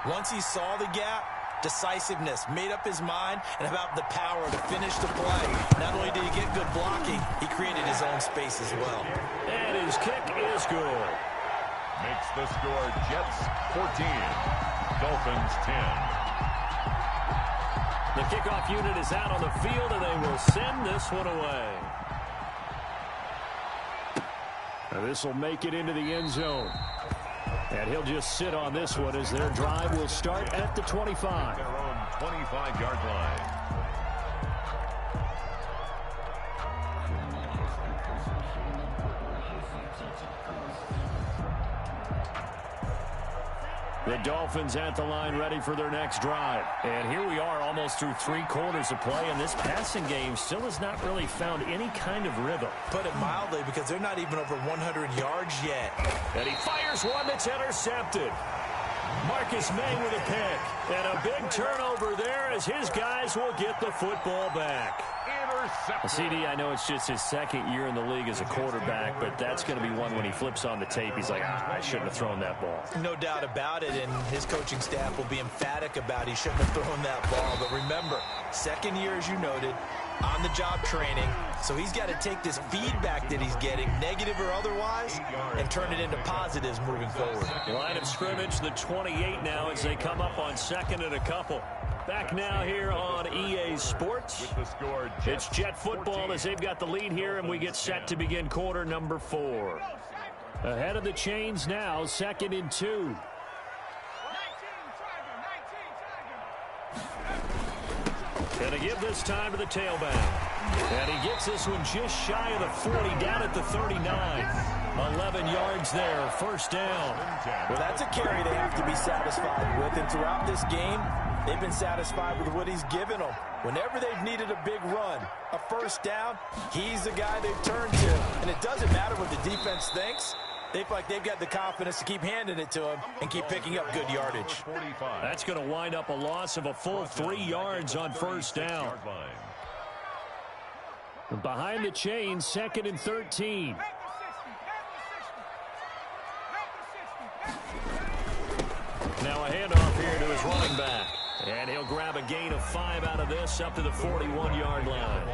[SPEAKER 9] Once he saw the gap, decisiveness, made up his mind, and about the power to finish the play. Not only did he get good blocking, he created his own space as well.
[SPEAKER 7] And his kick is good.
[SPEAKER 8] Makes the score Jets 14, Dolphins 10.
[SPEAKER 7] The kickoff unit is out on the field, and they will send this one away. Now this will make it into the end zone. And he'll just sit on this one as their drive will start at the 25.
[SPEAKER 8] Their own 25-yard line.
[SPEAKER 7] The Dolphins at the line ready for their next drive. And here we are almost through 3 quarters of play, and this passing game still has not really found any kind of rhythm.
[SPEAKER 9] Put it mildly, because they're not even over 100 yards yet.
[SPEAKER 7] And he fires one that's intercepted. Marcus May with a pick. And a big turnover there as his guys will get the football back. CD, I know it's just his 2nd year in the league as a quarterback, but that's going to be one when he flips on the tape. He's like, I shouldn't have thrown that ball.
[SPEAKER 9] No doubt about it, and his coaching staff will be emphatic about he shouldn't have thrown that ball. But remember, 2nd year, as you noted, on-the-job training. So he's got to take this feedback that he's getting, negative or otherwise, and turn it into positives moving forward.
[SPEAKER 7] Line of scrimmage, the 28 now as they come up on 2nd and a couple. Back now here on EA Sports.
[SPEAKER 8] With the score,
[SPEAKER 7] It's Jet football as they've got the lead here, and we get set to begin quarter number 4. Ahead of the chains now, 2nd and 2. And to give this time to the tailback. And he gets this one just shy of the 40, down at the 39. 11 yards there, first down.
[SPEAKER 9] Well, that's a carry they have to be satisfied with. And throughout this game, they've been satisfied with what he's given them. Whenever they've needed a big run, a first down, he's the guy they've turned to. And it doesn't matter what the defense thinks. They feel like they've got the confidence to keep handing it to him and keep picking up good yardage.
[SPEAKER 7] That's going to wind up a loss of a full 3 yards on first down. Behind the chain, second and 13. Now a handoff here to his running back. And he'll grab a gain of 5 out of this up to the 41-yard line.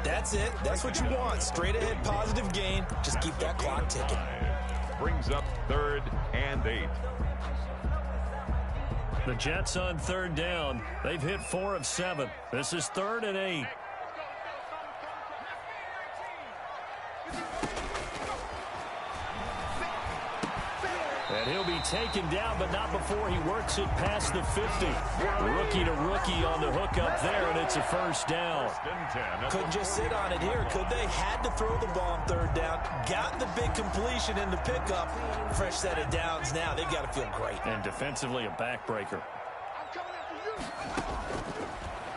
[SPEAKER 9] That's it. That's what you want. Straight ahead positive gain. Just keep that clock ticking.
[SPEAKER 8] Brings up 3rd and 8.
[SPEAKER 7] The Jets on 3rd down. They've hit 4 of 7. This is 3rd and 8. And he'll be taken down, but not before he works it past the 50. Rookie to rookie on the hook up there, and it's a first down.
[SPEAKER 9] Couldn't just sit on it here, could they? Had to throw the ball on 3rd down. Got the big completion in the pickup. Fresh set of downs now. They've got to feel great.
[SPEAKER 7] And defensively, a backbreaker.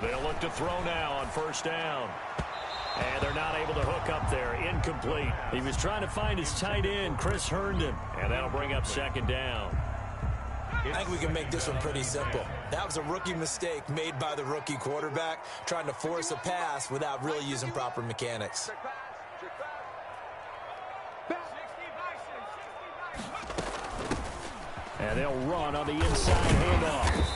[SPEAKER 7] They'll look to throw now on first down. And they're not able to hook up there. Incomplete. He was trying to find his tight end, Chris Herndon. And that'll bring up 2nd down.
[SPEAKER 9] I think we can make this one pretty simple. That was a rookie mistake made by the rookie quarterback, trying to force a pass without really using proper mechanics.
[SPEAKER 7] And they'll run on the inside handoff.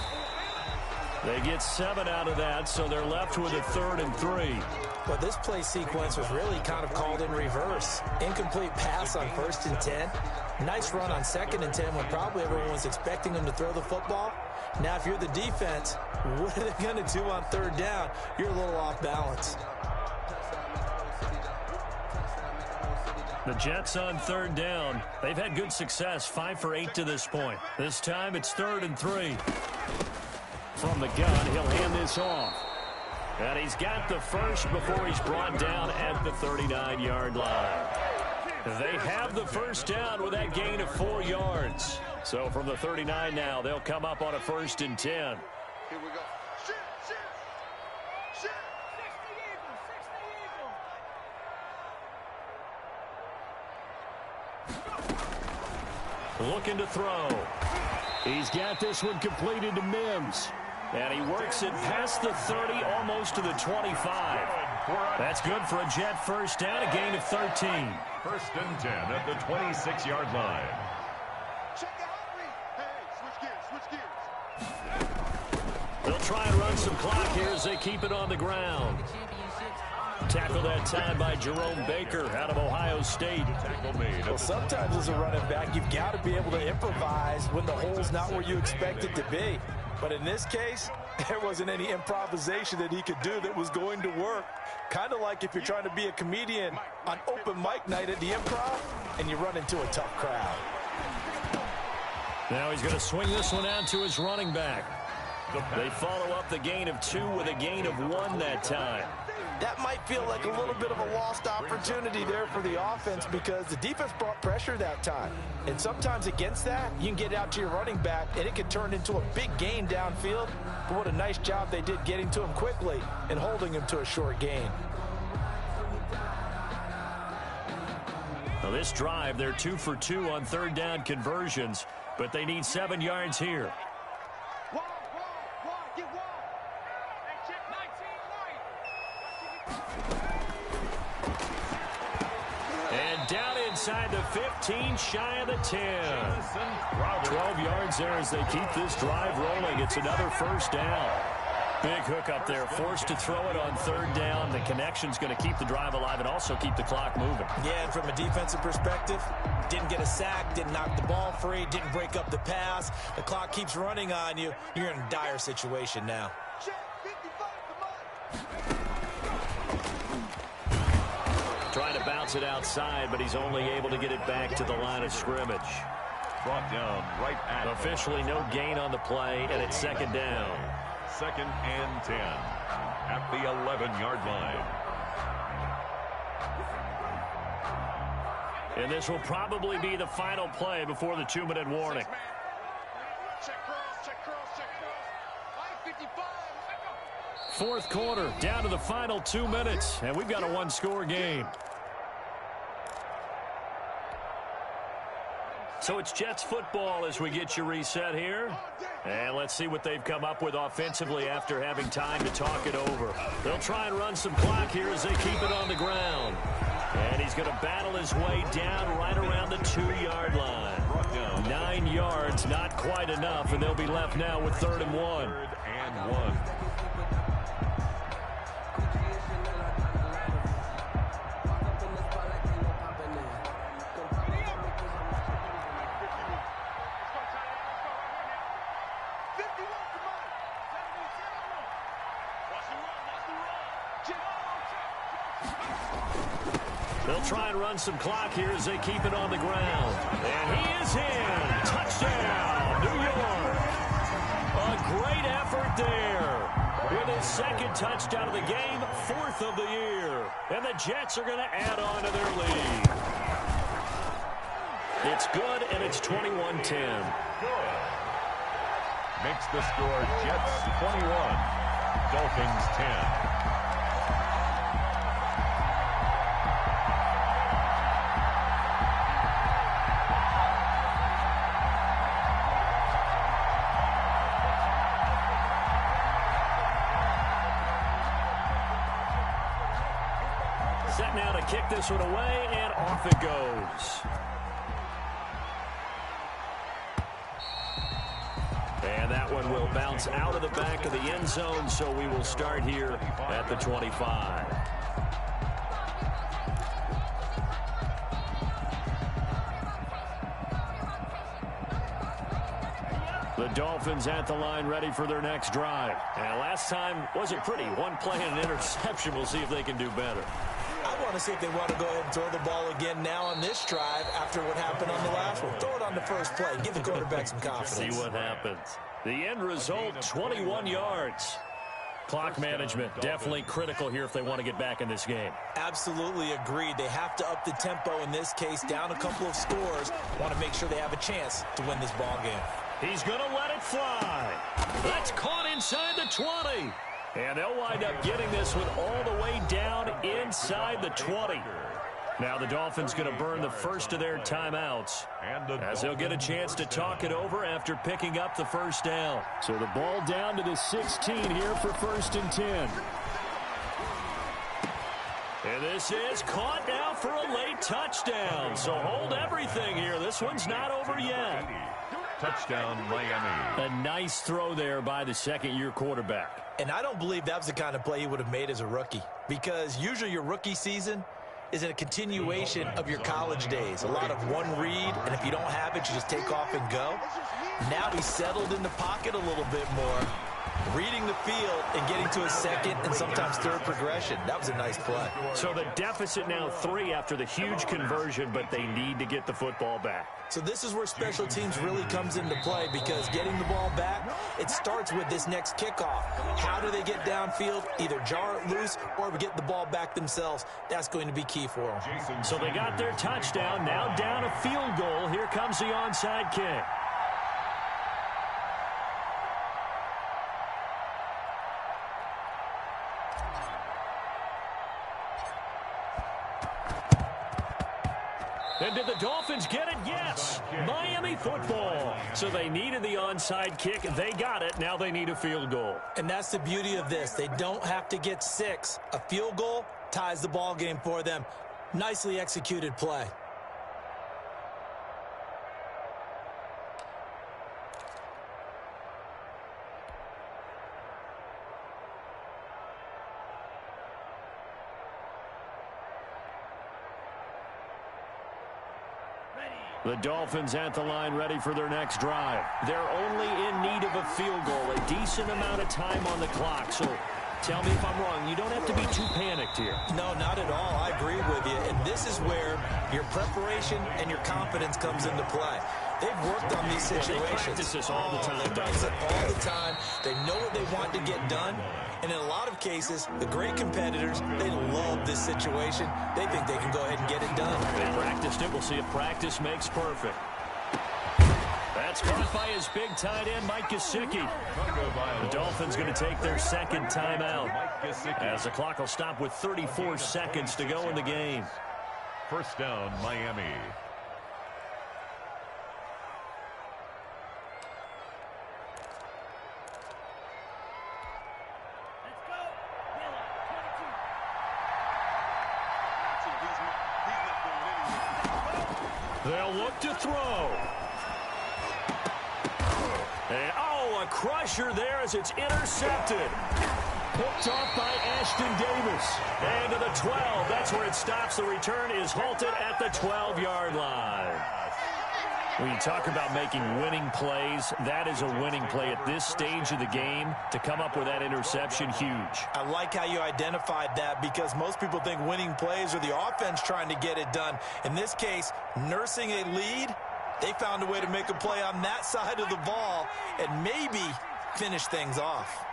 [SPEAKER 7] They get 7 out of that, so they're left with a 3rd and 3.
[SPEAKER 9] But this play sequence was really kind of called in reverse. Incomplete pass on 1st and 10. Nice run on 2nd and 10 when probably everyone was expecting him to throw the football. Now, if you're the defense, what are they going to do on 3rd down? You're a little off balance.
[SPEAKER 7] The Jets on 3rd down. They've had good success, 5 for 8 to this point. This time it's 3rd and 3. From the gun, he'll hand this off. And he's got the first before he's brought down at the 39-yard line. They have the first down with that gain of 4 yards. So from the 39 now, they'll come up on a 1st and 10.
[SPEAKER 10] Here we go. Shit, shit, shit. 60 Eagles.
[SPEAKER 7] Looking to throw. He's got this one completed to Mims. And he works it past the 30, almost to the 25. That's good for a Jet first down, a gain of 13.
[SPEAKER 8] 1st and 10 at the 26-yard line.
[SPEAKER 10] Check out me. Hey, switch gears.
[SPEAKER 7] They'll try and run some clock here as they keep it on the ground. Tackle that time by Jerome Baker out of Ohio State.
[SPEAKER 9] Well, sometimes as a running back, you've got to be able to improvise when the hole's not where you expect it to be. But in this case, there wasn't any improvisation that he could do that was going to work. Kind of like if you're trying to be a comedian on open mic night at the Improv and you run into a tough crowd.
[SPEAKER 7] Now he's going to swing this one out to his running back. They follow up the gain of 2 with a gain of 1 that time.
[SPEAKER 9] That might feel like a little bit of a lost opportunity there for the offense because the defense brought pressure that time. And sometimes against that, you can get out to your running back, and it can turn into a big gain downfield. But what a nice job they did getting to him quickly and holding him to a short gain.
[SPEAKER 7] Now this drive, they're 2 for 2 on 3rd down conversions, but they need 7 yards here. And down inside the 15, shy of the 10. 12 yards there as they keep this drive rolling. It's another first down. Big hook up there, forced to throw it on 3rd down. The connection's going to keep the drive alive and also keep the clock moving.
[SPEAKER 9] Yeah, and from a defensive perspective, didn't get a sack, didn't knock the ball free, didn't break up the pass. The clock keeps running on you. You're in a dire situation now.
[SPEAKER 7] Trying to bounce it outside, but he's only able to get it back to the line of scrimmage.
[SPEAKER 8] Brought down right at
[SPEAKER 7] officially no gain on the play, and it's 2nd down.
[SPEAKER 8] 2nd and 10. at the 11-yard line.
[SPEAKER 7] And this will probably be the final play before the 2-minute warning.
[SPEAKER 10] Check cross, check cross, check cross. 55.
[SPEAKER 7] Fourth quarter, down to the final 2 minutes, and we've got a one-score game. So it's Jets football as we get you reset here. And let's see what they've come up with offensively after having time to talk it over. They'll try and run some clock here as they keep it on the ground. And he's going to battle his way down right around the 2-yard line. 9 yards, not quite enough, and they'll be left now with 3rd and 1.
[SPEAKER 8] 3rd and 1.
[SPEAKER 7] They'll try and run some clock here as they keep it on the ground. And he is in. Touchdown, New York. A great effort there. With his 2nd touchdown of the game, 4th of the year. And the Jets are going to add on to their lead. It's good, and it's 21-10.
[SPEAKER 8] Makes the score Jets 21, Dolphins 10.
[SPEAKER 7] Set now to kick this one away, and off it goes. And that one will bounce out of the back of the end zone, so we will start here at the 25. The Dolphins at the line ready for their next drive. And last time wasn't pretty. One play and an interception. We'll see if they can do better.
[SPEAKER 9] I want to see if they want to go ahead and throw the ball again now on this drive after what happened on the last one. Throw it on the first play. Give the quarterback some confidence.
[SPEAKER 7] See what happens. The end result, 21 yards. Clock management definitely critical here if they want to get back in this game.
[SPEAKER 9] Absolutely agreed. They have to up the tempo in this case, down a couple of scores. Want to make sure they have a chance to win this ball game.
[SPEAKER 7] He's going to let it fly. That's caught inside the 20. And they'll wind up getting this one all the way down inside the 20. Now the Dolphins going to burn the first of their timeouts as they'll get a chance to talk it over after picking up the first down. So the ball down to the 16 here for 1st and 10. And this is caught now for a late touchdown. So hold everything here. This one's not over yet.
[SPEAKER 8] Touchdown, Miami.
[SPEAKER 7] A nice throw there by the 2nd-year quarterback.
[SPEAKER 9] And I don't believe that was the kind of play he would have made as a rookie, because usually your rookie season is a continuation of your college days. A lot of one read, and if you don't have it, you just take off and go. Now he's settled in the pocket a little bit more, reading the field and getting to a 2nd and sometimes 3rd progression. That was a nice play.
[SPEAKER 7] So the deficit now 3 after the huge conversion, but they need to get the football back.
[SPEAKER 9] So this is where special teams really comes into play, because getting the ball back, it starts with this next kickoff. How do they get downfield? Either jar it loose or get the ball back themselves. That's going to be key for them.
[SPEAKER 7] So they got their touchdown. Now down a field goal. Here comes the onside kick. And did the Dolphins get it? Yes. Miami football. So they needed the onside kick. They got it. Now they need a field goal.
[SPEAKER 9] And that's the beauty of this. They don't have to get 6. A field goal ties the ball game for them. Nicely executed play.
[SPEAKER 7] The Dolphins at the line ready for their next drive. They're only in need of a field goal, a decent amount of time on the clock. So Tell me if I'm wrong. You don't have to be too panicked here.
[SPEAKER 9] No, not at all. I agree with you. And this is where your preparation and your confidence comes into play. They've worked on these situations.
[SPEAKER 7] They practice this all the time.
[SPEAKER 9] They practice it all the time. They know what they want to get done. And in a lot of cases, the great competitors, they love this situation. They think they can go ahead and get it done.
[SPEAKER 7] They practiced it. We'll see if practice makes perfect. That's caught by his big tight end, Mike Gesicki. The Dolphins going to take their second timeout as the clock will stop with 34 seconds to go in the game.
[SPEAKER 8] First down, Miami.
[SPEAKER 7] They'll look to throw. And, a crusher there as it's intercepted. Picked off by Ashton Davis. And to the 12. That's where it stops. The return is halted at the 12-yard line. When you talk about making winning plays, that is a winning play at this stage of the game. To come up with that interception, huge.
[SPEAKER 9] I like how you identified that because most people think winning plays are the offense trying to get it done. In this case, nursing a lead, they found a way to make a play on that side of the ball and maybe finish things off.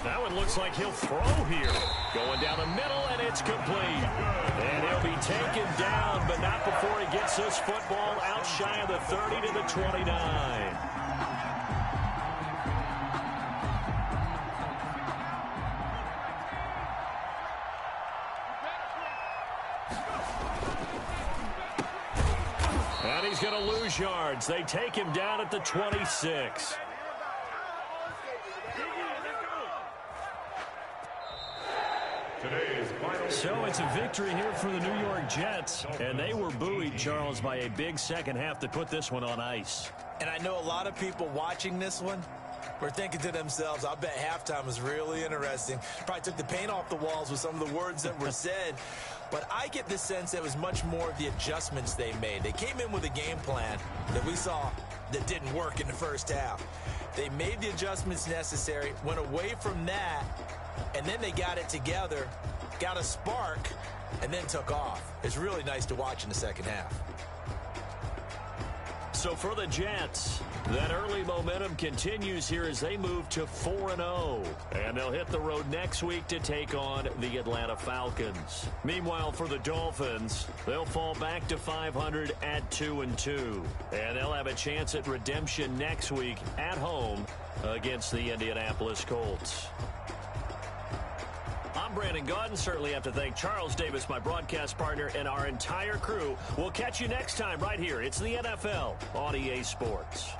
[SPEAKER 7] Now it looks like he'll throw here. Going down the middle, and it's complete. And he'll be taken down, but not before he gets this football out shy of the 30 to the 29. And he's going to lose yards. They take him down at the 26. So it's a victory here for the New York Jets, and they were buoyed, Charles, by a big second half to put this one on ice.
[SPEAKER 9] And I know a lot of people watching this one were thinking to themselves, I bet halftime was really interesting. Probably took the paint off the walls with some of the words that were said. But I get the sense that it was much more of the adjustments they made. They came in with a game plan that we saw that didn't work in the first half. They made the adjustments necessary, went away from that, and then they got it together, got a spark, and then took off. It's really nice to watch in the second half.
[SPEAKER 7] So for the Jets, that early momentum continues here as they move to 4-0. And they'll hit the road next week to take on the Atlanta Falcons. Meanwhile, for the Dolphins, they'll fall back to 500 at 2-2. And they'll have a chance at redemption next week at home against the Indianapolis Colts. I'm Brandon Gaudin. Certainly have to thank Charles Davis, my broadcast partner, and our entire crew. We'll catch you next time right here. It's the NFL on EA Sports.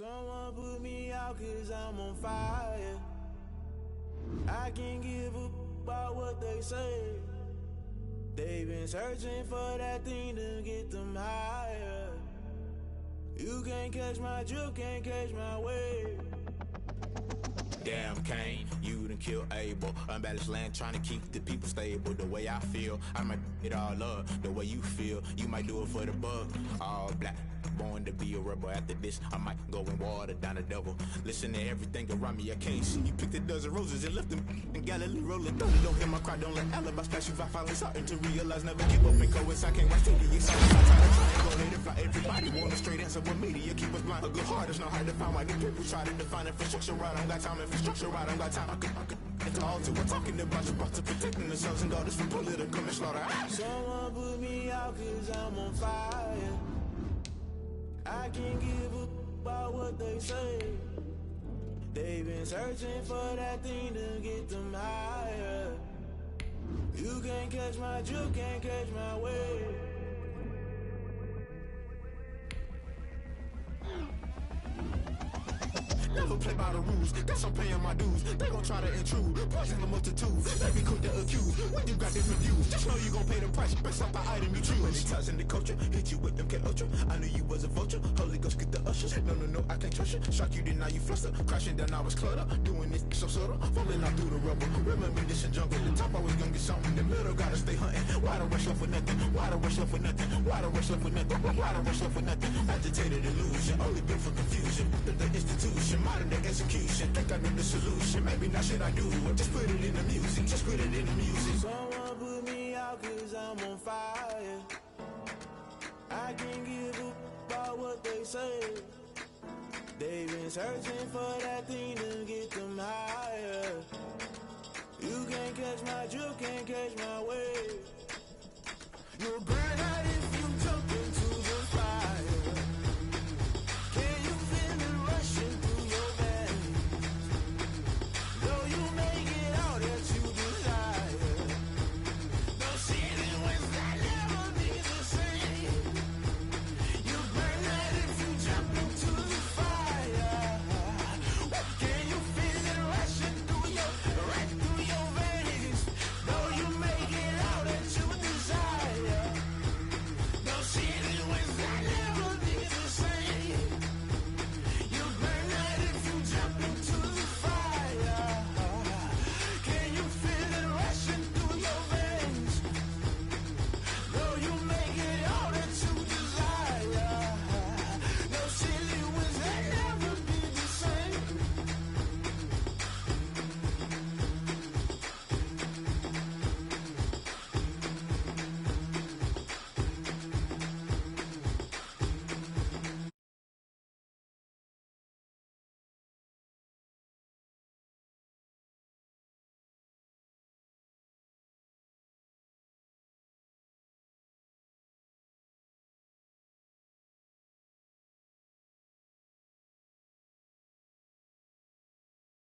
[SPEAKER 11] Someone put me out 'cause I'm on fire. I can't give a about what they say. They've been searching for that thing to get them higher. You can't catch my drift, can't catch my wave.
[SPEAKER 12] Damn, Kane, you done killed Abel. Unbalanced land, trying to keep the people stable. The way I feel, I might it all up. The way you feel, you might do it for the bug. All black, born to be a rebel. After this, I might go and water down the devil. Listen to everything around me, I can't see. You picked a dozen roses and left them in Galilee rolling. Don't hear my cry, don't let alibis pass you. I finally starting to realize, never give up and coincide. I can't watch TV, it's all I try to triangulate it. Everybody want a straight answer with media, keep us blind. A good heart is not hard to find. Why the people try to define infrastructure right? I don't got time, infrastructure right, I don't got time. I could it's all to we're talking about you brought to protecting the sons and daughters from political manslaughter.
[SPEAKER 11] Someone put me out 'cause I'm on fire. I can't give a about what they say. They've been searching for that thing to get them higher. You can't catch my drift, can't catch my wave.
[SPEAKER 12] Never play by the rules, guess I'm paying my dues. They gon' try to intrude, poison the multitude. They be quick to accuse, when you got different views. Just know you gon' pay the price, based off the item you choose. Many times in the culture, hit you with them K-Ultra. I knew you was a vulture, Holy Ghost get the ushers. No, I can't trust you. Shock you, then now you fluster. Crashing down, I was cluttered. Doing this so subtle, falling out through the rubble. Remember this and jungle, the top I was gonna get something. The middle gotta stay hunting. Why the rush left for nothing? Why the rush left for nothing? Why the rush left for nothing? Why the rush left for nothing? Agitated illusion, only built for confusion. The institution, modern day execution. Think I know the solution. Maybe not should I do it? Just put it in the music. Just put it in the music.
[SPEAKER 11] Someone put me out 'cause I'm on fire. I can't give a about what they say. They've been searching for that thing to get them higher. You can't catch my drift, can't catch my wave.
[SPEAKER 3] Your bird had it